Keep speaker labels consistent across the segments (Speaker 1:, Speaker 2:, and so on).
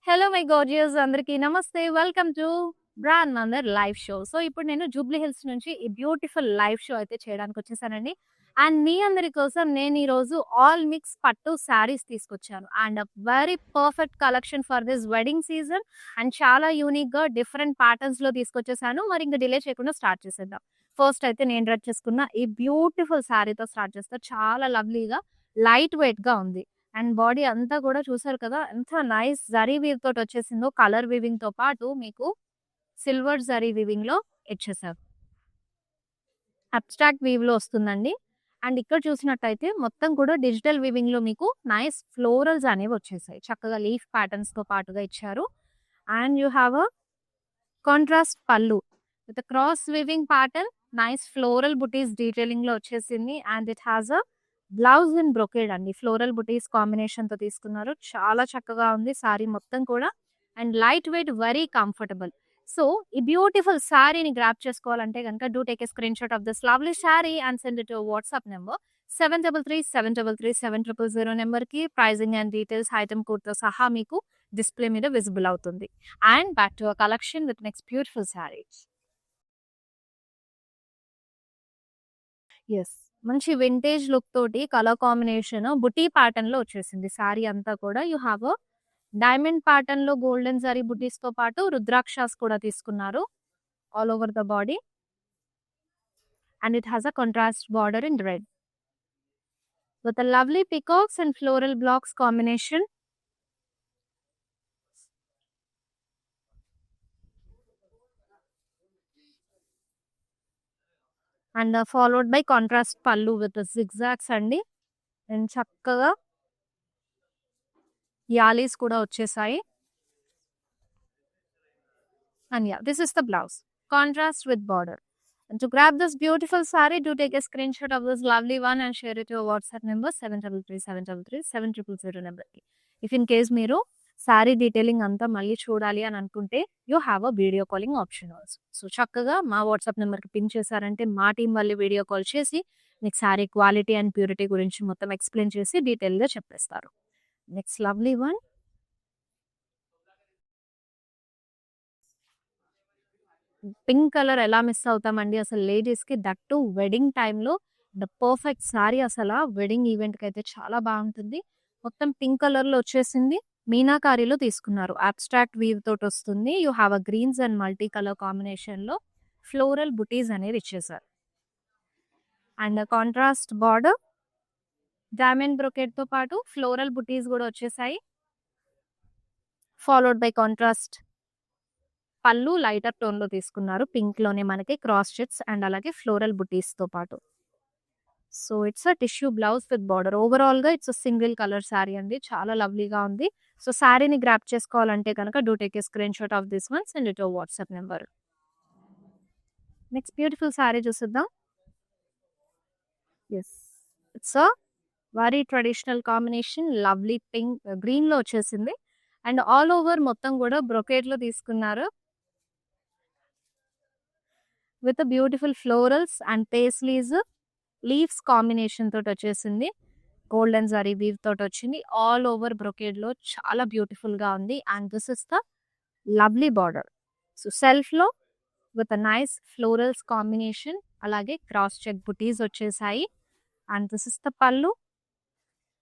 Speaker 1: Hello my gorgeous అందరికీ నమస్తే. Welcome to brand నందర్ లైవ్ షో. సో ఇప్పుడు నేను జూబ్లీ హిల్స్ నుంచి ఈ బ్యూటిఫుల్ లైవ్ షో అయితే చేయడానికి వచ్చేసానండి. అండ్ మీ అందరి కోసం నేను ఈరోజు ఆల్ మిక్స్ పట్టు శారీస్ తీసుకొచ్చాను. And very perfect collection for this wedding season. And చాలా యూనిక్‌గా డిఫరెంట్ ప్యాటర్న్స్‌లో తీసుకొచ్చేసాను. మరి ఇంక డిలే చేయకుండా స్టార్ట్ చేసేద్దాం. ఫస్ట్ అయితే నేను డ్రెస్ చేసుకున్న ఈ బ్యూటిఫుల్ శారీతో స్టార్ట్ చేస్తా. చాలా లవ్లీగా, లైట్ వెయిట్‌గా ఉంది. అండ్ బాడీ అంతా కూడా చూసారు కదా! ఎంత నైస్ జరీ వీవ్ తోటొచ్చేసిందో. కలర్ వీవింగ్‌తో పాటు మీకు సిల్వర్ జరీ వీవింగ్‌లో ఇచ్చేసారు. అబ్స్ట్రాక్ట్ వీవ్‌లో వస్తుందండి. అండ్ ఇక్కడ చూసినట్టయితే మొత్తం కూడా డిజిటల్ వీవింగ్‌లో మీకు నైస్ ఫ్లోరల్స్ అనేవి వచ్చేసాయి. చక్కగా లీఫ్ ప్యాటర్న్స్‌తో పాటుగా ఇచ్చారు. And you have a contrast pallu with cross weaving pattern. Nice floral buttis డీటెయిలింగ్‌లో వచ్చేసింది. And it has a blouse in brocade అండి. ఫ్లోరల్ బుటీస్ కాంబినేషన్‌తో తీసుకున్నారు. చాలా చక్కగా ఉంది సారీ మొత్తం కూడా. And light weight, very comfortable. So, ఈ బ్యూటిఫుల్ సారీని గ్రాబ్ చేసుకోవాలంటే గనుక do take a screenshot of this lovely sari and send it to WhatsApp number 7337337000 నంబర్‌కి ప్రైజింగ్ అండ్ డీటెయిల్స్ ఐటెమ్ కోడ్‌తో సహా మీకు డిస్‌ప్లే మీద విజిబుల్ అవుతుంది. And back to our collection with next beautiful saris. Yes. మంచి వింటేజ్ లుక్ తోటి కలర్ కాంబినేషన్ బుటీ ప్యాటర్న్‌లో వచ్చేసింది. సారీ అంతా కూడా యూ హావ్ అ డైమండ్ ప్యాటర్న్‌లో గోల్డెన్ జరీ బుటీస్‌తో పాటు రుద్రాక్షస్ కూడా తీసుకున్నారు all over the body. And it has a contrast border in red with a lovely peacocks and floral blocks combination. And followed by contrast pallu with zigzags అండి. And చక్కగా allies కూడా వచ్చేసాయి. And yeah, this is the blouse. Contrast with border. And to grab this beautiful saree, do take a screenshot of this lovely one and share it to your WhatsApp number 7337337000 number కి. If in case మీరు sorry detailing అంతా మళ్ళీ చూడాలి అని అనుకుంటే you have a video calling option also. So చక్కగా మా WhatsApp నెంబర్‌కి పిన్ చేశారంటే మా టీం వాళ్ళు వీడియో కాల్ చేసి మీకు సారీ క్వాలిటీ అండ్ ప్యూరిటీ గురించి మొత్తం ఎక్స్‌ప్లెయిన్ చేసి డీటెయిల్‌గా చెప్పేస్తారు. Next lovely one. Pink colour ఎలా మిస్ అవుతామండి అసలు లేడీస్‌కి. దట్ టూ వెడ్డింగ్ టైమ్‌లో ద పర్ఫెక్ట్ సారీ అసల వెడ్డింగ్ ఈవెంట్‌కి అయితే చాలా బాగుంటుంది. మొత్తం పింక్ కలర్‌లో వచ్చేసింది. మీనాకారిలో తీసుకున్నారు. అబ్స్ట్రాక్ట్ వీవ్ తోటి వస్తుంది. You have a greens and multi colour కాంబినేషన్‌లో ఫ్లోరల్ బుటీస్ అనేది ఇచ్చేసారు. అండ్ కాంట్రాస్ట్ బార్డర్, డైమండ్ బ్రొకేడ్‌తో పాటు ఫ్లోరల్ బుటీస్ కూడా వచ్చేసాయి. Followed by contrast pallu lighter టోన్‌లో తీసుకున్నారు. పింక్‌లోనే మనకి క్రాస్ చెక్స్ అండ్ అలాగే ఫ్లోరల్ బుటీస్‌తో పాటు. So, it's a tissue blouse with border. ఓవరాల్‌గా it's a single colour sari అండి. చాలా లవ్లీగా ఉంది. సో, సారీని గ్రాబ్ చేసుకోవాలంటే గనక do take a screenshot of this one, send it to WhatsApp number. Next beautiful sari చూసేద్దాం. Yes. It's a very traditional combination. Lovely pink గ్రీన్‌లో వచ్చేసింది. అండ్ ఆల్ ఓవర్ మొత్తం కూడా బ్రొకేడ్‌లో తీసుకున్నారు. With beautiful florals and paisleys, leaves combination తోటి వచ్చేసింది. Golden zari weave తోటి వచ్చింది. ఆల్ ఓవర్ బ్రొకేడ్‌లో చాలా బ్యూటిఫుల్‌గా ఉంది. And this is the lovely border. So, సెల్ఫ్‌లో with a nice florals combination అలాగే క్రాస్ చెక్ బుటీస్ వచ్చేసాయి. And this is the pallu.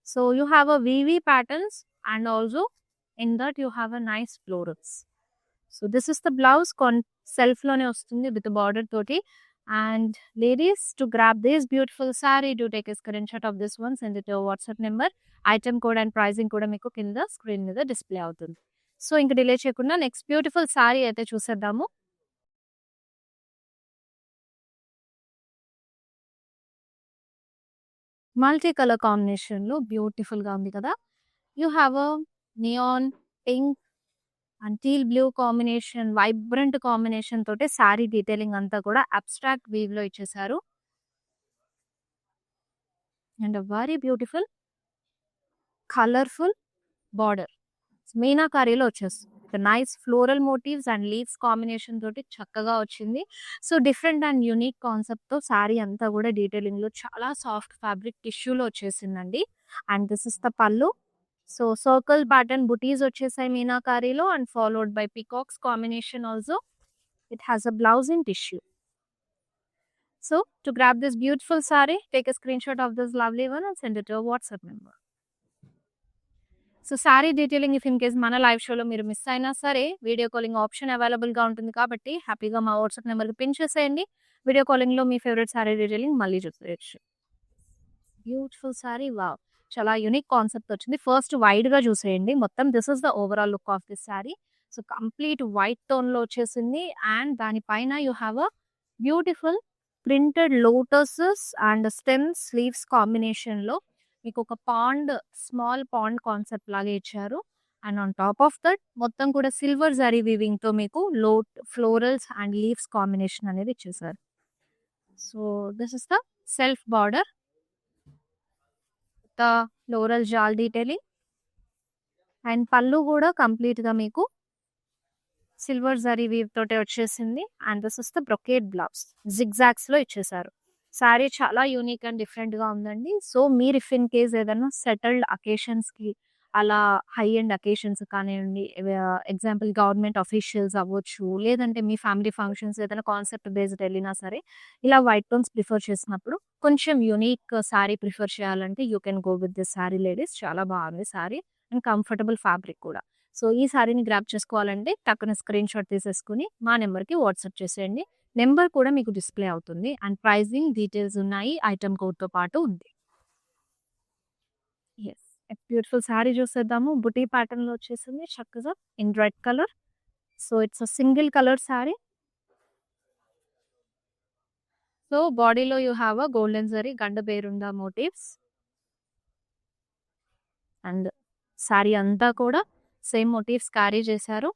Speaker 1: So, you have a weave patterns and also in that you have a nice florals. So, this is the blouse సెల్ఫ్‌లోనే వస్తుంది with border తోటి. And ladies to grab this beautiful sari do take a screenshot of this one, send it to WhatsApp number. Item code and pricing కూడా మీకు కింద screen మీద display అవుతుంది. So, ఇంక delay చేయకుండా నెక్స్ట్ బ్యూటిఫుల్ సారీ అయితే చూసేద్దాము. మల్టీ కలర్ కాంబినేషన్‌లో బ్యూటిఫుల్‌గా ఉంది కదా! You have a neon pink and teal blue combination, vibrant combination తోటి సారీ డీటెయిలింగ్ అంతా కూడా అబ్స్ట్రాక్ట్ వీవ్‌లో ఇచ్చేసారు. And very beautiful colourful border. మీనాకారిలో వచ్చేస్తుంది. Nice floral motives and leaves combination తోటి చక్కగా వచ్చింది. సో, డిఫరెంట్ అండ్ యూనిక్ కాన్సెప్ట్‌తో సారీ అంతా కూడా డీటెయిలింగ్‌లో చాలా సాఫ్ట్ ఫ్యాబ్రిక్ టిష్యూలో వచ్చేసిందండి. And this is the pallu. So circle pattern butis వచ్చేసాయి మీనాకారీలో and followed by peacocks combination also. It has a blouse in tissue. So to grab this beautiful saree, take a screenshot of this lovely one and send it to a WhatsApp number. So sorry detailing if in case మన live షోలో మీరు miss అయినా సరే video calling option అవైలబుల్గా ఉంటుంది కాబట్టి హ్యాపీగా మా వాట్సాప్ నెంబర్కి పిన్ చేసేయండి. వీడియో కాలింగ్లో మీ ఫేవరెట్ సారీ డీటెయిలింగ్ మళ్ళీ చూసేయచ్చు. బ్యూటిఫుల్ సారీ, వావ్, చాలా యూనిక్ కాన్సెప్ట్ వచ్చింది. ఫస్ట్ వైడ్గా చూసేయండి మొత్తం. This is the overall look of this sari. So complete white టోన్లో వచ్చేసింది అండ్ దానిపైన you have a beautiful printed lotuses and stems sleeves కాంబినేషన్లో మీకు ఒక పాండ్, స్మాల్ పాండ్ కాన్సెప్ట్ లాగా ఇచ్చారు. And on top of that మొత్తం కూడా సిల్వర్ జరీ వీవింగ్ తో మీకు ఫ్లోరల్స్ అండ్ లీవ్స్ కాంబినేషన్ అనేది ఇచ్చేసారు. So this is the self border, the floral jaal detailing and pallu కూడా కంప్లీట్ గా మీకు సిల్వర్ జరీ వీవ్ తోటే వచ్చేసింది. And this is the brocade blouse zigzags లో ఇచ్చేసారు. శారీ చాలా యూనిక్ అండ్ డిఫరెంట్గా ఉందండి. సో మీరు ఇఫ్ ఇన్ కేస్ ఏదైనా సెటిల్డ్ అకేషన్స్కి, అలా హై ఎండ్ అకేషన్స్ కానివ్వండి, ఎగ్జాంపుల్ గవర్నమెంట్ అఫీషియల్స్ అవ్వచ్చు, లేదంటే మీ ఫ్యామిలీ ఫంక్షన్స్ ఏదైనా కాన్సెప్ట్ బేస్డ్ వెళ్ళినా సరే ఇలా వైట్ టోన్స్ ప్రిఫర్ చేసినప్పుడు కొంచెం యూనిక్ శారీ ప్రిఫర్ చేయాలంటే you can go with this sari ladies. చాలా బాగుంది శారీ అండ్ కంఫర్టబుల్ ఫ్యాబ్రిక్ కూడా. సో ఈ శారీని గ్రాప్ చేసుకోవాలంటే టక్కున స్క్రీన్ షాట్ తీసేసుకుని మా నెంబర్కి వాట్సాప్ చేసేయండి. నెంబర్ కూడా మీకు డిస్ప్లే అవుతుంది అండ్ ప్రైజింగ్ డీటెయిల్స్ ఉన్నాయి, ఐటమ్ కోడ్తో పాటు ఉంది. ఎస్, బ్యూటిఫుల్ శారీ చూసేద్దాము. బుటీ ప్యాటర్న్లో వచ్చేసింది చక్కగా in red colour. So it's a single colour sari. So బాడీలో you have a golden zari Gandaberunda motives and sari అంతా కూడా సేమ్ మోటివ్స్ క్యారీ చేశారు.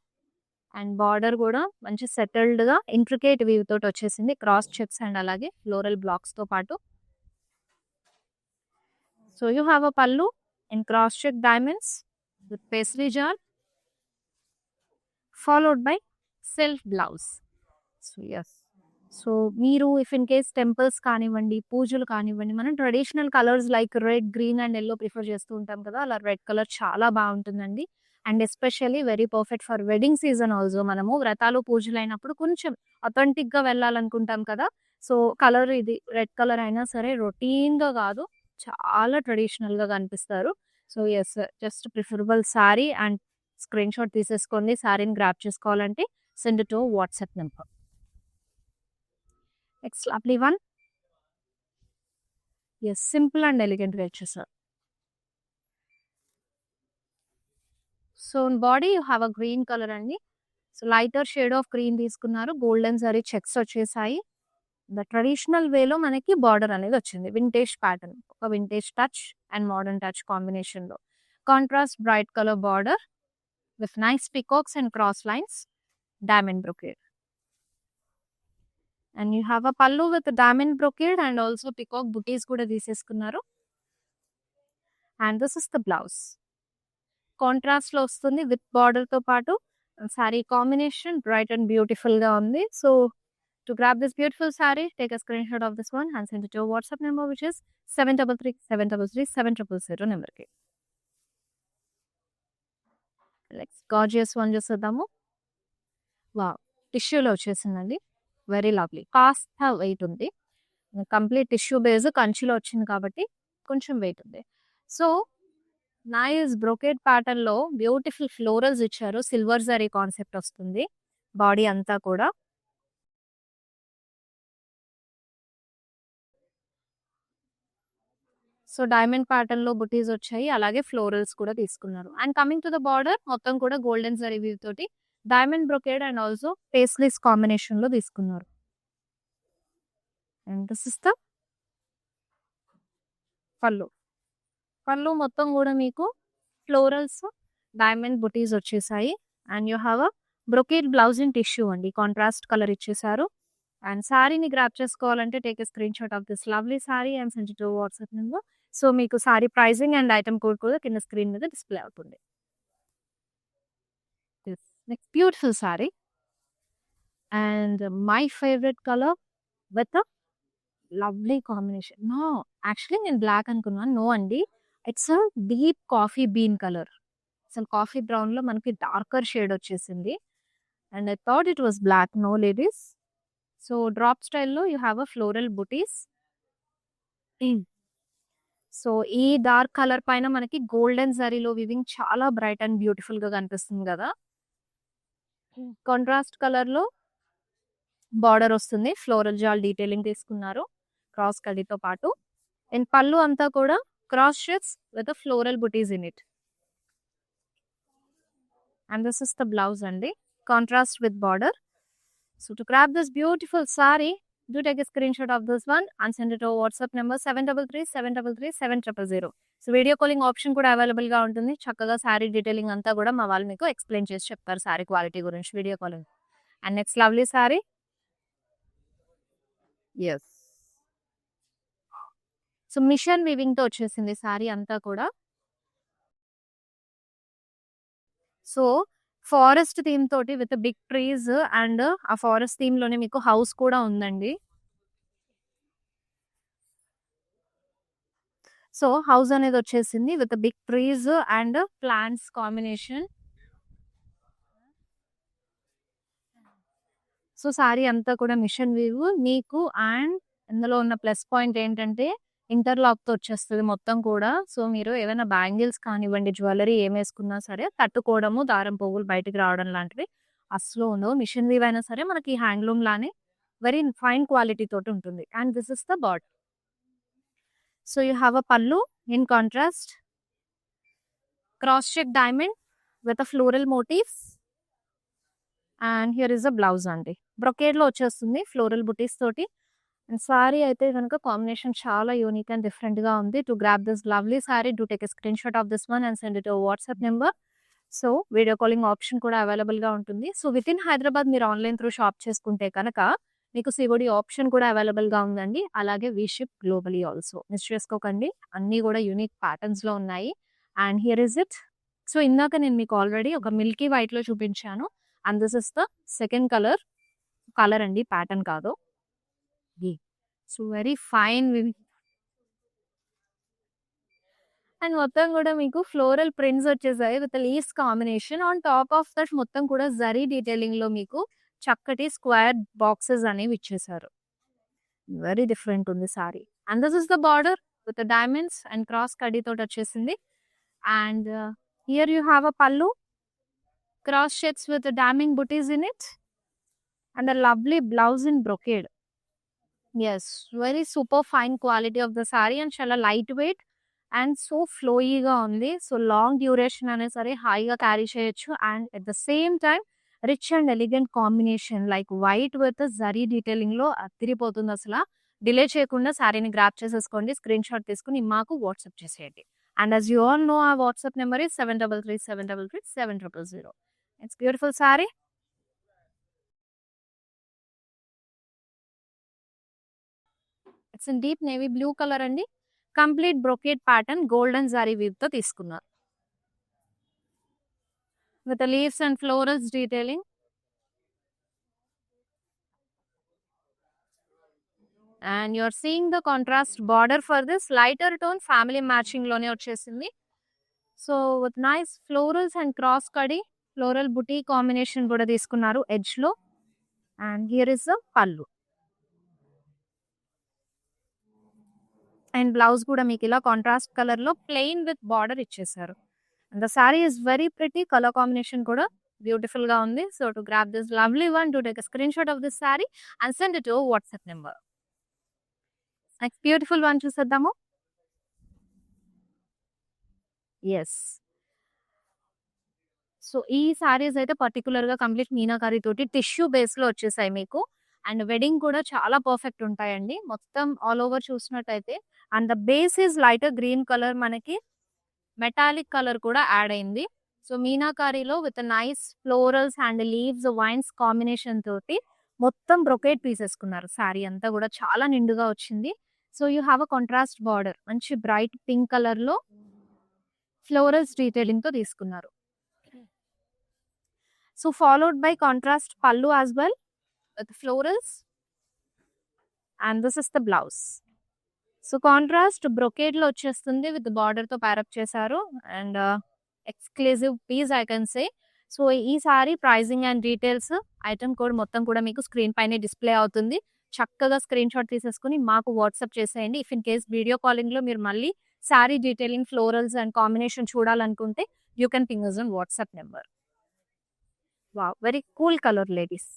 Speaker 1: అండ్ బార్డర్ కూడా మంచి సెటిల్డ్ గా ఇంట్రికేట్ వీవ్ తోటి వచ్చేసింది, క్రాస్ చెక్స్ అండ్ అలాగే ఫ్లోరల్ బ్లాక్స్ తో పాటు. So you have a pallu in cross check diamonds with pastry jar followed by self blouse. So yes, so మీరు ఇఫ్ ఇన్ కేస్ టెంపుల్స్ కానివ్వండి, పూజలు కానివ్వండి, మనం traditional colours like red, green and yellow prefer చేస్తూ ఉంటాం కదా, అలా రెడ్ కలర్ చాలా బాగుంటుందండి. And especially very perfect for wedding season also. మనము వ్రతాలు పూజలు అయినప్పుడు కొంచెం అథెంటిక్ గా వెళ్ళాలనుకుంటాం కదా, సో కలర్ ఇది రెడ్ కలర్ అయినా సరే రొటీన్ గా కాదు, చాలా ట్రెడిషనల్ గా కనిపిస్తారు. So yes, just preferable sari and screenshot తీసేసుకోండి. శారీని గ్రాప్ చేసుకోవాలంటే send to WhatsApp number. Next lovely one. Yes, simple and elegant గా ఇచ్చేసారు. So body you have a green colour అండి. So lighter shade of green తీసుకున్నారు, golden zari checks వచ్చేసాయి. The traditional వేలో మనకి బార్డర్ అనేది వచ్చింది, వింటేజ్ ప్యాటర్న్, ఒక vintage touch and modern touch combination లో. Contrast bright colour border with nice peacocks and cross lines, diamond brocade. And you have a pallu with diamond brocade and also peacock butis కూడా తీసేసుకున్నారు. And this is the blouse, contrast లో వస్తుంది with border తో పాటు. Sorry combination bright and beautiful గా ఉంది. So to grab this beautiful sorry, take a screen shot of this one and send it to WhatsApp number which is 7337337000 నెంబర్కి. Next gorgeous one చూసేద్దాము. వా, టిష్యూలో వచ్చేసిందండి, very lovely. కాస్త wait ఉంది, complete tissue base కంచిలో వచ్చింది కాబట్టి కొంచెం వెయిట్ ఉంది. సో నైస్ బ్రొకేడ్ ప్యాటర్న్ లో బ్యూటిఫుల్ ఫ్లోరల్స్ ఇచ్చారు, సిల్వర్ జరీ కాన్సెప్ట్ వస్తుంది బాడీ అంతా కూడా. సో డైమండ్ ప్యాటర్న్ లో బుటీస్ వచ్చాయి, అలాగే ఫ్లోరల్స్ కూడా తీసుకున్నారు. And coming to the border మొత్తం కూడా గోల్డెన్ జరీ వీవ్ తోటి diamond brocade and also paisleys combination లో తీసుకున్నారు. అండ్ దిస్ ఇస్ ద పల్లు. పళ్ళు మొత్తం కూడా మీకు ఫ్లోరల్స్ డైమండ్ బుటీస్ వచ్చేసాయి. And you have a brocade blouse in tissue అండి, కాంట్రాస్ట్ కలర్ ఇచ్చేసారు. అండ్ శారీని గ్రాప్ చేసుకోవాలంటే take a screenshot of this lovely sari and send to WhatsApp number. So మీకు sari pricing and item code కూడా కింద screen మీద display అవుతుంది. Next beautiful sari and my favourite colour with lovely combination. No, actually నేను black అనుకున్నాను, no అండి, it's deep coffee bean colour. అసలు coffee brown లో మనకి డార్కర్ షేడ్ వచ్చేసింది. And I thought it was black. No ladies. So drop స్టైల్లో you have a floral butis. So ఈ dark colour పైన మనకి గోల్డెన్ జరీలో వివింగ్ చాలా బ్రైట్ అండ్ బ్యూటిఫుల్ గా కనిపిస్తుంది కదా. కాంట్రాస్ట్ కలర్ లో బార్డర్ వస్తుంది. ఫ్లోరల్ జాల్ డీటెయిలింగ్ తీసుకున్నారు క్రాస్ కడితో పాటు. అండ్ పళ్ళు అంతా కూడా cross shapes with floral butis in it. And this is the blouse అండి, contrast with border. So to grab this beautiful saree, do take a screenshot of this one and send it over WhatsApp number 733-733-7000. So video calling option కూడా available గా ఉంటుంది. చక్కగా sari detailing అంతా కూడా మా వాళ్ళు మీకు ఎక్స్ప్లెయిన్ చేసి చెప్తారు శారీ క్వాలిటీ గురించి video calling. And next lovely sari. Yes, so machine weaving తో వచ్చేసింది శారీ అంతా కూడా. సో ఫారెస్ట్ థీమ్ తోటి విత్ బిగ్ ట్రీస్ అండ్ ఆ ఫారెస్ట్ థీమ్ లోనే మీకు హౌస్ కూడా ఉందండి. సో హౌస్ అనేది వచ్చేసింది with big trees and plants combination. So sari అంతా కూడా మిషన్ వీవ్ మీకు. అండ్ ఇందులో ఉన్న ప్లస్ పాయింట్ ఏంటంటే ఇంటర్లాక్ తో వచ్చేస్తుంది మొత్తం కూడా. సో మీరు ఏమైనా బ్యాంగిల్స్ కానివ్వండి, జ్యువెలరీ ఏం వేసుకున్నా సరే తట్టుకోవడము, దారం పువ్వులు బయటికి రావడం లాంటివి అస్సలు ఉండవు. మిషన్ వీవ్ అయినా సరే మనకి హ్యాండ్లూమ్ లానే వెరీ ఫైన్ క్వాలిటీ తోటి ఉంటుంది. And this is the bot. So you have a pallu in contrast, cross check diamond with a floral motives. And here is a blouse అండి, బ్రొకేడ్ లో వచ్చేస్తుంది ఫ్లోరల్ బుటీస్ తోటి. అండ్ సారీ అయితే కనుక combination చాలా unique and different గా ఉంది. To grab this lovely sorry, do take a screenshot of this one and send it WhatsApp number. So video calling option కూడా అవైలబుల్ గా ఉంటుంది. సో విత్ ఇన్ హైదరాబాద్ మీరు online through shop చేసుకుంటే కనుక మీకు COD option కూడా available గా ఉందండి. అలాగే వి షిప్ గ్లోబలీ ఆల్సో. మిస్ చేసుకోకండి, అన్ని కూడా యూనిక్ ప్యాటర్న్స్ లో ఉన్నాయి. And here is it. So ఇందాక నేను మీకు ఆల్రెడీ ఒక మిల్కీ వైట్ లో చూపించాను. And this is the second colour. Colour అండి, ప్యాటర్న్ కాదు. So very fine. అండ్ మొత్తం కూడా మీకు ఫ్లోరల్ ప్రింట్స్ వచ్చేసాయి with leaves combination. On top of that మొత్తం కూడా జరీ డీటెయిలింగ్ లో మీకు చక్కటి స్క్వేర్ బాక్సెస్ అనేవి ఇచ్చేసారు. వెరీ డిఫరెంట్ ఉంది sari. And this is the border with diamonds and cross కడీ తోటి వచ్చేసింది. And here you have a pallu, cross shapes with diamond butis in it and a lovely blouse in brocade. Yes, very super fine quality of the sari and చాలా light weight and so ఫ్లోయీగా ఉంది. So long duration అనే సరే హాయిగా carry చేయొచ్చు. And at the same time rich and elegant combination like white with zari detailing లో అదిరిపోతుంది అసలు. డిలే చేయకుండా శారీని గ్రాప్ చేసేసుకోండి, స్క్రీన్ షాట్ తీసుకుని మాకు వాట్సాప్ చేసేయండి. And as you all know, our WhatsApp number is 733-733-7000. It's beautiful saree. It's in deep navy blue colour అండి. Complete brocade pattern golden zari weave తో తీసుకున్నారు with leaves and florals detailing. And you are seeing the contrast border for this lighter tone family matching లోనే వచ్చేసింది. So with nice florals and cross కడి floral buti combination కూడా తీసుకున్నారు edge లో. And here is the pallu and blouse కూడా మీకు ఇలా contrast colour లో ప్లెయిన్ విత్ బార్డర్ ఇచ్చేసారు. And the sorry is very pretty, colour combination కూడా బ్యూటిఫుల్ గా ఉంది. So to grab this lovely one, to take screen shot of this sari and send it to WhatsApp number. Next beautiful one చూసేద్దాము. Yes, so ఈ సారీస్ అయితే particular గా complete meenakari తోటి tissue base లో వచ్చేసాయి మీకు. అండ్ వెడ్డింగ్ కూడా చాలా పర్ఫెక్ట్ ఉంటాయండి మొత్తం ఆల్ ఓవర్ చూసినట్టయితే. And the base is lighter green colour, మనకి మెటాలిక్ కలర్ కూడా యాడ్ అయింది. సో మీనాకారిలో with nice florals and leaves vines combination తోటి మొత్తం బ్రొకేట్ పీసేసుకున్నారు. శారీ అంతా కూడా చాలా నిండుగా వచ్చింది. So you have a contrast border, మంచి బ్రైట్ పింక్ కలర్ లో ఫ్లోరల్స్ డీటెయిలింగ్ తో తీసుకున్నారు. So followed by contrast pallu as well with florals. And this is the blouse. So contrast brocade లో వచ్చేస్తుంది విత్ బార్డర్ తో ప్యారప్ చేశారు and exclusive piece I can say. So ఈ sari pricing and details item code మొత్తం కూడా మీకు screen పైనే display అవుతుంది. చక్కగా స్క్రీన్ షాట్ తీసేసుకుని మాకు వాట్సాప్ చేసేయండి. If in case video calling లో మీరు మళ్ళీ sari detailing florals and combination చూడాలనుకుంటే you can ping us on WhatsApp number. Wow! Very cool colour ladies.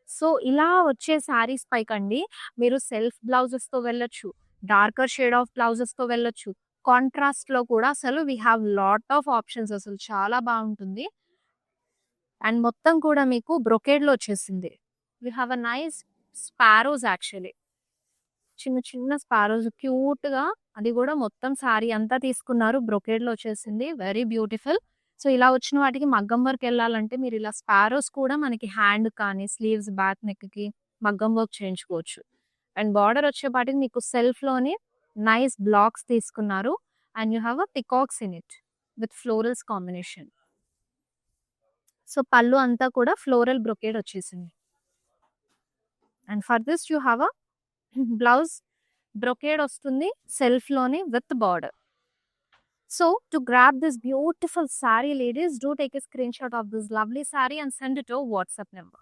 Speaker 1: So ఇలా వచ్చే సారీస్ పైకండి మీరు సెల్ఫ్ బ్లౌజెస్‌తో వెళ్ళొచ్చు. డార్కర్ షేడ్ ఆఫ్ బ్లౌజెస్‌తో వెళ్ళొచ్చు. కాంట్రాస్ట్‌లో కూడా అసలు we have lot of options అసలు చాలా బావుంటుంది. అండ్ మొత్తం కూడా మీకు బ్రొకేడ్‌లో వచ్చేసింది. We have a nice sparrows actually. చిన్న చిన్న స్పారోస్ క్యూట్‌గా అది కూడా మొత్తం సారీ అంతా తీసుకున్నారు. బ్రొకేడ్‌లో వచ్చేసింది. Very beautiful. సో ఇలా వచ్చిన వాటికి మగ్గం వర్క్ ఎళ్ళాలంటే మీరు ఇలా స్పారోస్ కూడా మనకి హ్యాండ్ కానీ, స్లీవ్స్ బ్యాక్ నెక్‌కి మగ్గం వర్క్ చేయించుకోవచ్చు. అండ్ బార్డర్ వచ్చేపాటికి మీకు సెల్ఫ్‌లోనే నైస్ బ్లాక్స్ తీసుకున్నారు. And you have a peacocks in it with florals combination. So పళ్ళు అంతా కూడా ఫ్లోరల్ బ్రొకేడ్ వచ్చేసింది. And for this you have a blouse brocade వస్తుంది సెల్ఫ్‌లోనే with border. So to grab this beautiful saree ladies, do take a screenshot of this lovely saree and send it to WhatsApp number.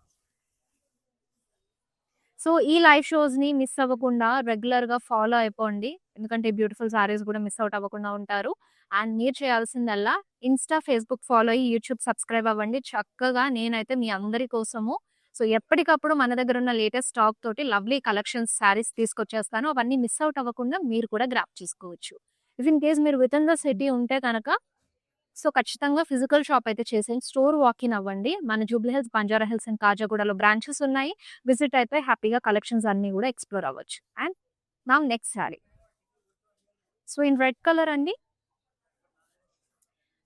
Speaker 1: So ఈ live షోస్‌ని miss అవ్వకుండా రెగ్యులర్‌గా follow అయిపోండి. ఎందుకంటే beautiful saris కూడా miss out అవ్వకుండా ఉంటారు. అండ్ మీరు చేయాల్సిందల్లా ఇన్‌స్టా, ఫేస్‌బుక్ ఫాలో అయ్యి యూట్యూబ్ సబ్స్క్రైబ్ అవ్వండి. చక్కగా నేనైతే మీ అందరి కోసము సో ఎప్పటికప్పుడు మన దగ్గర ఉన్న లేటెస్ట్ స్టాక్ తోటి లవ్లీ కలెక్షన్స్ సారీస్ తీసుకొచ్చేస్తాను. అవన్నీ మిస్ అవుట్ అవ్వకుండా మీరు కూడా గ్రాబ్ చేసుకోవచ్చు. ఇఫ్ ఇన్ కేస్ మీరు వితిన్ ద సిటీ ఉంటే కనుక సో ఖచ్చితంగా ఫిజికల్ షాప్ అయితే చేసేయండి. స్టోర్ వాకిన్ అవ్వండి. మన జూబ్లీ హిల్స్, బంజారా హిల్స్ అండ్ కాజాగూడలో బ్రాంచెస్ ఉన్నాయి. విజిట్ అయితే హ్యాపీగా కలెక్షన్స్ అన్నీ కూడా ఎక్స్‌ప్లోర్ అవ్వచ్చు. And now next sari. So in red colour అండి.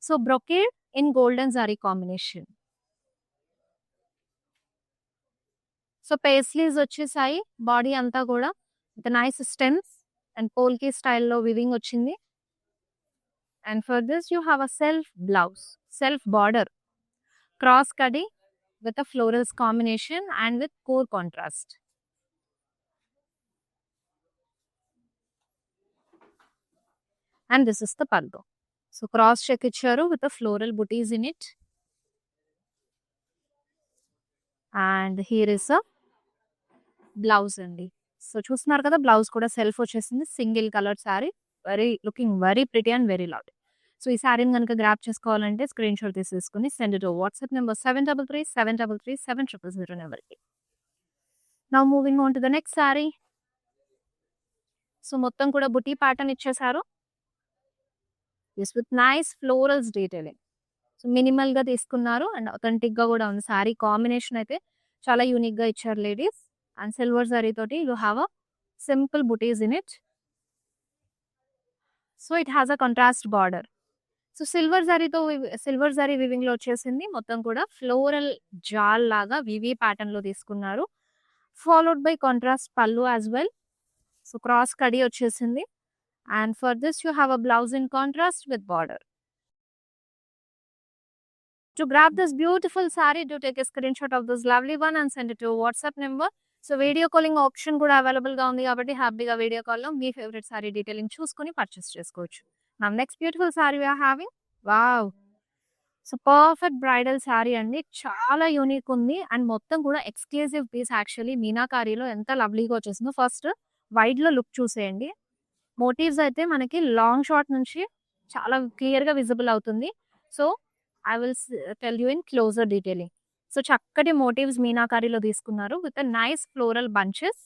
Speaker 1: So brocade in golden sari combination. So paisleys వచ్చేసాయి. బాడీ అంతా కూడా with nice stems and polki స్టైల్‌లో వివింగ్ వచ్చింది. And for this you have a self blouse, self border, cross cutty with a florals combination and with core contrast. And this is the pallu. So cross check icharu with a floral booties in it. And here is a blouse andi. So చూస్తున్నారు కదా blouse కూడా self వచ్చేసింది. Single colour sorry. Looking very pretty and very loud. So ఈ సారీని కనుక grab చేసుకోవాలంటే screen shot తీసేసుకుని send to WhatsApp number 7337337000 నెంబర్కి. Now moving on to the next sari. So మొత్తం కూడా బుటీ ప్యాటర్న్ ఇచ్చేసారు. This with nice florals detailing. So minimal గా తీసుకున్నారు అండ్ అథెంటిక్ గా కూడా ఉంది. సారీ కాంబినేషన్ అయితే చాలా యూనిక్ గా ఇచ్చారు లేడీస్. అండ్ సిల్వర్ సారీ తోటి you have a simple buttis in it. So it has a contrast border. So silver zari weaving లో వచ్చేసింది. మొత్తం కూడా ఫ్లోరల్ జాల్ లాగా వివి ప్యాటర్న్ లో తీసుకున్నారు. Followed by contrast pallu as well. So cross కడి వచ్చేసింది. And for this you have a blouse in contrast with border. To grab this beautiful saree, do take a screenshot of this lovely one and send it to WhatsApp number. So video calling option కూడా available గా ఉంది కాబట్టి హ్యాపీగా video కాల్లో మీ favourite sari detailing చూసుకొని purchase చేసుకోవచ్చు. నా next beautiful sari we're having. Wow! So perfect bridal sari అండి. చాలా యూనిక్ ఉంది అండ్ మొత్తం కూడా ఎక్స్క్లూజివ్ పీస్ యాక్చువల్లీ మీనాకారీలో ఎంత లవ్లీగా వచ్చేసిందో. ఫస్ట్ వైడ్ లో లుక్ చూసేయండి. మోటివ్స్ అయితే మనకి లాంగ్ షాట్ నుంచి చాలా క్లియర్ గా విజిబుల్ అవుతుంది. So I will tell you in closer detailing. So చక్కటి మోటివ్స్ మీనాకారీలో తీసుకున్నారు with nice floral bunches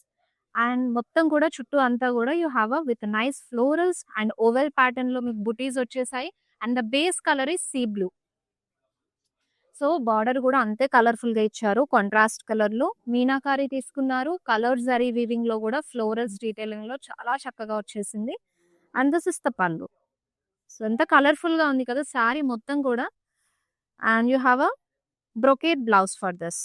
Speaker 1: and మొత్తం కూడా చుట్టూ అంతా కూడా you have a with nice florals and oval pattern లో మీకు బుటీస్ వచ్చేసాయి. And the base colour is sea blue. So border కూడా అంతే కలర్ఫుల్ గా ఇచ్చారు. కాంట్రాస్ట్ కలర్ లో మీనాకారీ తీసుకున్నారు. కలర్ జరీ వీవింగ్ లో కూడా ఫ్లోరల్స్ డీటెయిలింగ్ లో చాలా చక్కగా వచ్చేసింది. And this is the pallu. So ఎంత కలర్ఫుల్ గా ఉంది కదా సారీ మొత్తం కూడా. And you have a brocade blouse for this.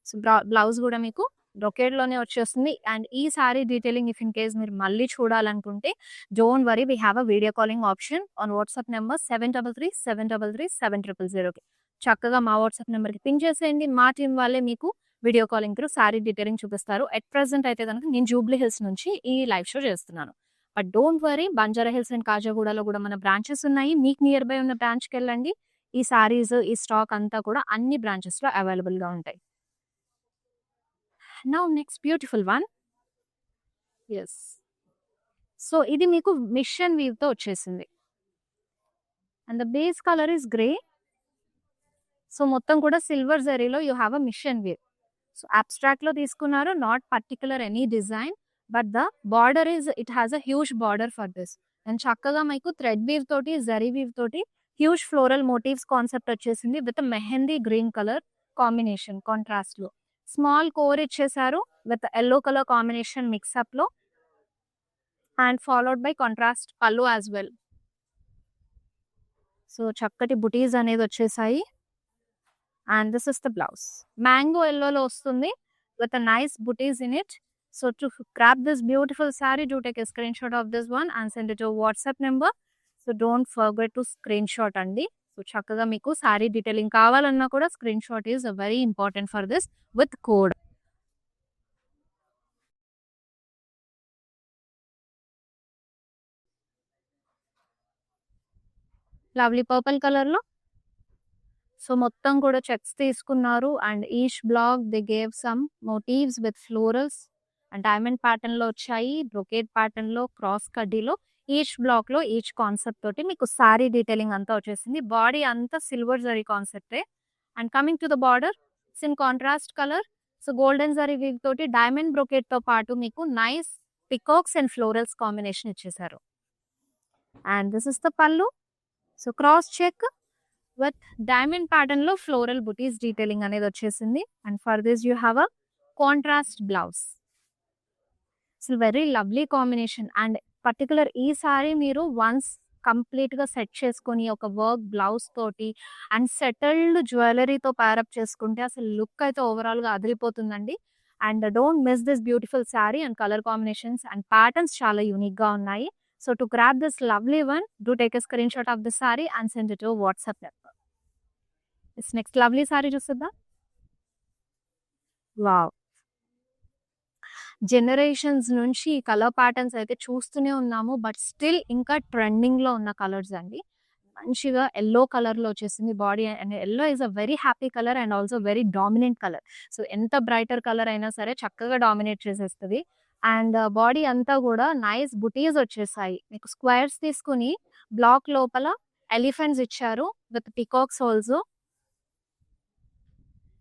Speaker 1: So blouse కూడా మీకు బ్రొకేడ్ లోనే వచ్చేస్తుంది. అండ్ ఈ sari detailing if in case మీరు మళ్ళీ చూడాలనుకుంటే don't worry, we have a video calling option on WhatsApp number 7337337000కి. చక్కగా మా వాట్సాప్ నెంబర్కి పింక్ చేసేయండి. మా టీం వాళ్ళే మీకు video calling through sari detailing చూపిస్తారు. ఎట్ ప్రెసెంట్ అయితే కనుక నేను జూబ్లీ హిల్స్ నుంచి ఈ లైవ్ షో చేస్తున్నాను. But don't worry, Banjara Hills and కాజాగూడలో కూడా మన బ్రాంచెస్ ఉన్నాయి. మీకు నియర్ బై ఉన్న బ్రాంచ్‌కి వెళ్ళండి. ఈ సారీస్, ఈ స్టాక్ అంతా కూడా అన్ని బ్రాంచెస్‌లో అవైలబుల్‌గా ఉంటాయి. Now next beautiful one. Yes. So ఇది మీకు మిషన్ వీవ్‌తో వచ్చేసింది. And the base colour is grey. So మొత్తం కూడా సిల్వర్ జరీలో you have a machine weave. So abstract లో తీసుకున్నారు, not particular any design, but the border is, it has a huge border for this. And చక్కగా మీకు thread weave తోటి, zari weave తోటి huge floral motives concept వచ్చేసింది with mehndi green colour combination contrast లో. Small kor ఇచ్చేసారు with yellow colour combination mix up లో, and followed by contrast pallu as well. So చక్కటి బుటీస్ అనేది వచ్చేసాయి. And this is the blouse. Mango ఎల్లోలో వస్తుంది with a nice butis in it. So to grab this beautiful saree, do take a screenshot of this one and send it to WhatsApp number. So don't forget to screenshot అండి. So చక్కగా మీకు sari detailing కావాలన్నా కూడా screenshot is very important for this with code. Lovely purple కలర్‌లో. So మొత్తం కూడా checks తీసుకున్నారు and each block they gave some motifs with florals and diamond pattern లో వచ్చాయి, బ్రొకేట్ ప్యాటర్న్ లో, క్రాస్ కడ్డీలో. ఈచ్ బ్లాక్ లో ఈచ్ కాన్సెప్ట్ తోటి మీకు సారీ డీటెయిలింగ్ అంతా వచ్చేసింది. బాడీ అంతా సిల్వర్ జరీ కాన్సెప్టే. And coming to the border, in contrast colour. So golden zari weave తోటి డైమండ్ బ్రొకేట్ తో పాటు మీకు nice peacocks and florals combination ఇచ్చేసారు. And this is the pallu. So cross check with diamond pattern లో ఫ్లోరల్ బుటీస్ డీటెయిలింగ్ అనేది వచ్చేసింది. And for this you have a contrast blouse. So very lovely combination. And particular ఈ సారీ మీరు once complete గా set చేసుకొని ఒక work blouse తోటి and settled జ్యువెలరీతో ప్యారప్ చేసుకుంటే అసలు లుక్ అయితే ఓవరాల్ గా అదిరిపోతుందండి. And don't miss this beautiful sari. And colour combinations and patterns చాలా యూనిక్ గా ఉన్నాయి. So to grab this lovely one, do take a screenshot of this sari and send it to WhatsApp number. Next lovely sari చూస్తుందా. Wow. Generations నుంచి ఈ colour patterns అయితే చూస్తూనే ఉన్నాము. But still ఇంకా ట్రెండింగ్ లో ఉన్న కలర్స్ అండి. మంచిగా ఎల్లో కలర్ లో వచ్చేసింది body. And yellow is a very happy colour and also very dominant colour. So ఎంత బ్రైటర్ కలర్ అయినా సరే చక్కగా డామినేట్ చేసేస్తుంది. అండ్ బాడీ అంతా కూడా నైస్ బుటీస్ వచ్చేసాయి. మీకు స్క్వేర్స్ తీసుకుని బ్లాక్ లోపల ఎలిఫెంట్స్ ఇచ్చారు with peacocks also.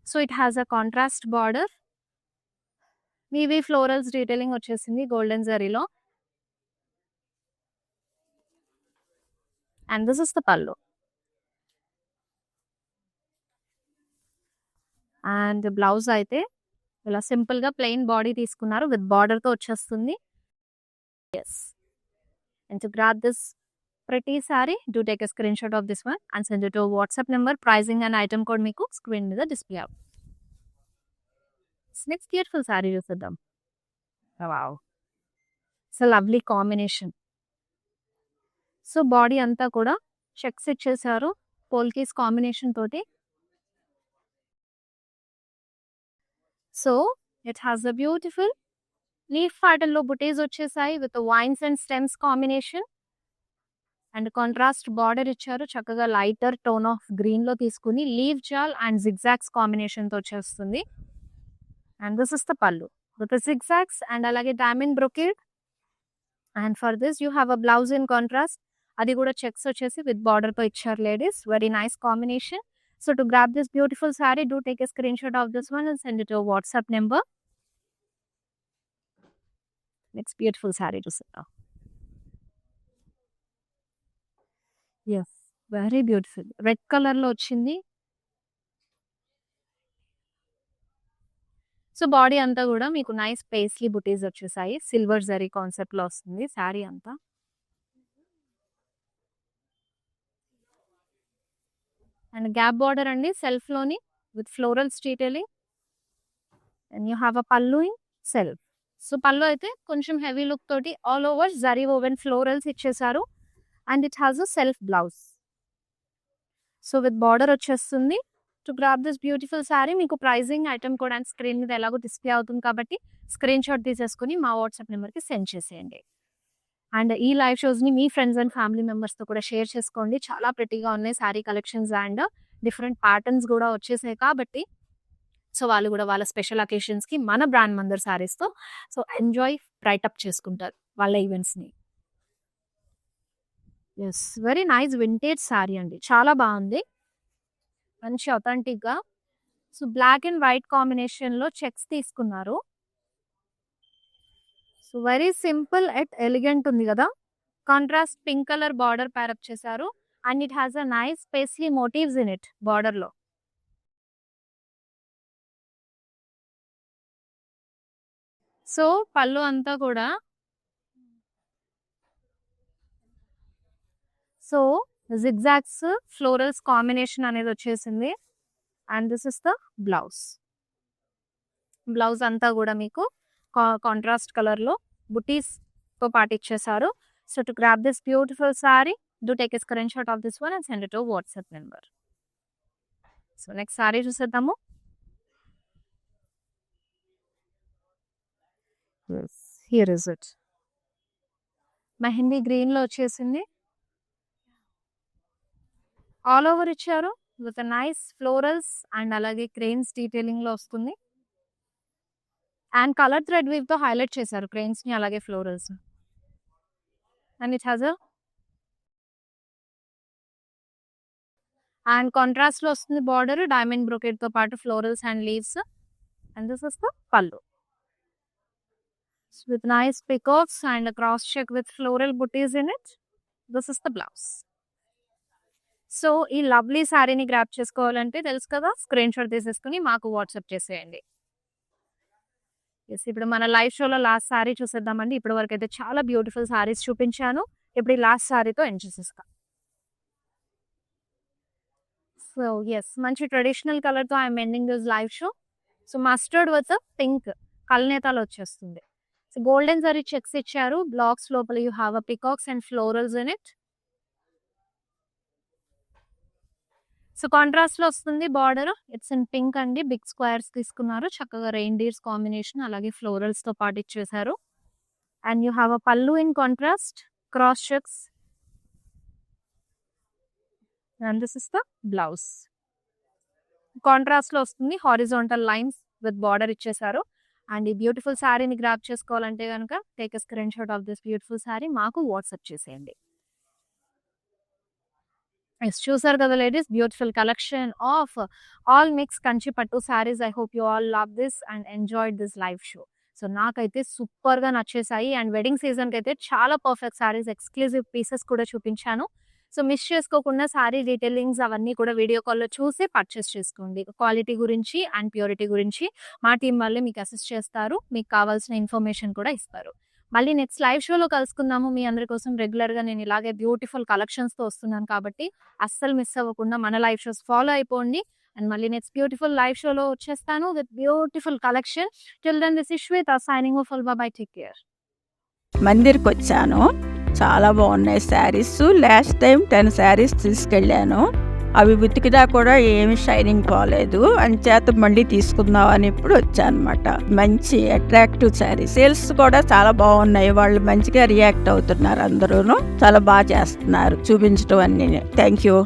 Speaker 1: So it has a contrast border. మీవి ఫ్లోరల్స్ డీటెయిలింగ్ వచ్చేసింది గోల్డెన్ జరీలో. And this is the pallu. And blouse అయితే ఇలా సింపుల్ గా ప్లెయిన్ బాడీ తీసుకున్నారు విత్ బార్డర్ తో వచ్చేస్తుంది. Yes. And to grab this ప్రతి sari, do take a screenshot of this one and send it to WhatsApp number. Pricing and item code మీకు screen మీద display అవుతుంది. నెక్స్ట్ బ్యూటిఫుల్ సారీ చూద్దాం. Wow. So lovely combination. So body అంతా కూడా checks ఇచ్చేసారు polkis combination తోటి. So it has a beautiful leaf pattern లో బుటీస్ వచ్చేసాయి with vines and stems combination. And contrast border ఇచ్చారు. చక్కగా లైటర్ టోన్ ఆఫ్ గ్రీన్ లో తీసుకుని లీవ్ జాల్ అండ్ జిగ్జాగ్స్ కాంబినేషన్ తో వచ్చేస్తుంది. And this is the pallu with zigzags and అలాగే diamond brocade. And for this you have a blouse in contrast. అది కూడా చెక్స్ వచ్చేసి విత్ బార్డర్ తో ఇచ్చారు ladies. Very nice combination. So to grab this beautiful sari, do take a screenshot of this one and send it to WhatsApp number. Next beautiful sari చూస్తున్నా. Yes, very beautiful. Red colour లో వచ్చింది. So body అంతా కూడా మీకు nice paisley బుటీస్ వచ్చేసాయి. Silver zari concept లో వస్తుంది సారీ అంతా. అండ్ గ్యాప్ బార్డర్ అండి సెల్ఫ్ లోని with florals detailing. And you have a pallu in self. So pallu అయితే కొంచెం హెవీ లుక్ తోటి all over zari woven florals ఇచ్చేసారు. And it has a self blouse. So with border వచ్చేస్తుంది. To grab this beautiful sari, మీకు pricing item కూడా and screen మీద ఎలాగో display అవుతుంది కాబట్టి స్క్రీన్ షాట్ తీసేసుకుని మా వాట్సాప్ నెంబర్కి సెండ్ చేసేయండి. అండ్ ఈ లైవ్ షోస్ని మీ ఫ్రెండ్స్ అండ్ ఫ్యామిలీ మెంబర్స్తో కూడా షేర్ చేసుకోండి. చాలా ప్రెటీగా ఉన్నాయి sari collections and different patterns కూడా వచ్చేసాయి కాబట్టి సో వాళ్ళు కూడా వాళ్ళ స్పెషల్ అకేషన్స్కి మన బ్రాండ్ మందర్ శారీస్తో సో ఎంజాయ్ బ్రైట్ అప్ చేసుకుంటారు వాళ్ళ ఈవెంట్స్ని. Yes, very nice vintage sari అండి, చాలా బాగుంది, మంచి అథెంటిక్గా. సో బ్లాక్ అండ్ వైట్ కాంబినేషన్లో చెక్స్ తీసుకున్నారు. So very simple and elegant ఉంది కదా. Contrast pink colour border pair up చేశారు and it has a nice paisley motifs in it బార్డర్లో. సో పళ్ళు అంతా కూడా సో జిగ్జాగ్స్ ఫ్లోరల్స్ కాంబినేషన్ అనేది వచ్చేసింది and this is the blouse. Blouse అంతా కూడా మీకు కాంట్రాస్ట్ కలర్లో బుటీస్తో పాటు ఇచ్చేసారు. So to grab this beautiful sari do take a screenshot of this one and send it to WhatsApp number. So next sorry చూసేద్దాము. Here is it, mehndi గ్రీన్లో వచ్చేసింది, all over ఇచ్చారు విత్ నైస్ ఫ్లోరల్స్ అండ్ అలాగే cranes డీటెయిలింగ్లో వస్తుంది and colour thread వీవ్తో highlight చేశారు క్రెయిన్స్ని అలాగే florals. And it has and కాంట్రాస్ట్లో వస్తుంది బార్డర్ డైమండ్ బ్రోకెట్తో పాటు florals and leaves and this is the పల్లు with nice peacocks and a cross check with floral booties in it. This is the blouse. So ఈ lovely శారీని grab చేసుకోవాలంటే తెలుసు కదా, screen shot తీసేసుకుని మాకు వాట్సాప్ చేసేయండి. ఎస్, ఇప్పుడు మన లైవ్ షోలో లాస్ట్ శారీ చూసేద్దామండి. ఇప్పటి వరకు అయితే చాలా బ్యూటిఫుల్ శారీస్ చూపించాను, ఇప్పుడు ఈ లాస్ట్ శారీతో ఎండ్ చేసేస్తాం. సో ఎస్, మంచి ట్రెడిషనల్ కలర్తో I'm ending this live show. So mustard with pink కల్నేతాలో వచ్చేస్తుంది. సో గోల్డెన్ జరీ చెక్స్ ఇచ్చారు, బ్లాక్స్ లోపల you have a peacocks and florals in it. So contrast లో వస్తుంది బార్డర్, ఇట్స్ ఇన్ పింక్ అండి, బిగ్ స్క్వేర్స్ తీసుకున్నారు, చక్కగా రెయిన్డీర్స్ కాంబినేషన్ అలాగే ఫ్లోరల్స్ తో పాటు ఇచ్చేసారు. And you have a pallu in contrast, cross checks and this is the blouse. Contrast లో వస్తుంది, హారిజాంటల్ లైన్స్ విత్ బార్డర్ ఇచ్చేసారు. అండ్ ఈ బ్యూటిఫుల్ శారీని గ్రాప్ చేసుకోవాలంటే కనుక take a screenshot of this beautiful sari, మాకు వాట్సాప్ చేసేయండి. చూసారు కదా ladies, beautiful collection of all mix Kanchi pattu saris. I hope you all love this and enjoyed this live show. So నాకైతే సూపర్గా నచ్చేసాయి అండ్ వెడ్డింగ్ సీజన్కి అయితే చాలా పర్ఫెక్ట్ శారీస్, ఎక్స్క్లూజివ్ పీసెస్ కూడా చూపించాను. సో మిస్ చేసుకోకుండా శారీ డీటెయిలింగ్స్ అవన్నీ కూడా వీడియో కాల్లో చూసి పర్చేస్ చేసుకోండి. క్వాలిటీ గురించి అండ్ ప్యూరిటీ గురించి మా టీం వాళ్ళే మీకు అసిస్ట్ చేస్తారు, మీకు కావాల్సిన ఇన్ఫర్మేషన్ కూడా ఇస్తారు. మళ్ళీ నెక్స్ట్ లైవ్ షోలో కలుసుకుందాము. మీ అందరి కోసం రెగ్యులర్గా నేను ఇలాగే బ్యూటిఫుల్ కలెక్షన్స్తో వస్తున్నాను కాబట్టి అస్సలు మిస్ అవ్వకుండా మన లైవ్ షోస్ ఫాలో అయిపోండి. అండ్ మళ్ళీ నెక్స్ట్ బ్యూటిఫుల్ లైవ్ షోలో వచ్చేస్తాను with beautiful collection. Till then this is Shweta signing off. Bye, take care.
Speaker 2: మందిర్కి వచ్చాను, చాలా బాగున్నాయి శారీస్. లాస్ట్ టైం 10 శారీస్ తీసుకెళ్ళాను, అవి ఉతికిదా కూడా ఏమి షైనింగ్ పోలేదు, అంచేత మళ్ళీ తీసుకుందాం అని ఇప్పుడు వచ్చాను అనమాట. మంచి అట్రాక్టివ్ శారీ, సేల్స్ కూడా చాలా బాగున్నాయి, వాళ్ళు మంచిగా రియాక్ట్ అవుతున్నారు, అందరూ చాలా బాగా చేస్తున్నారు చూపించడం అన్ని. Thank you.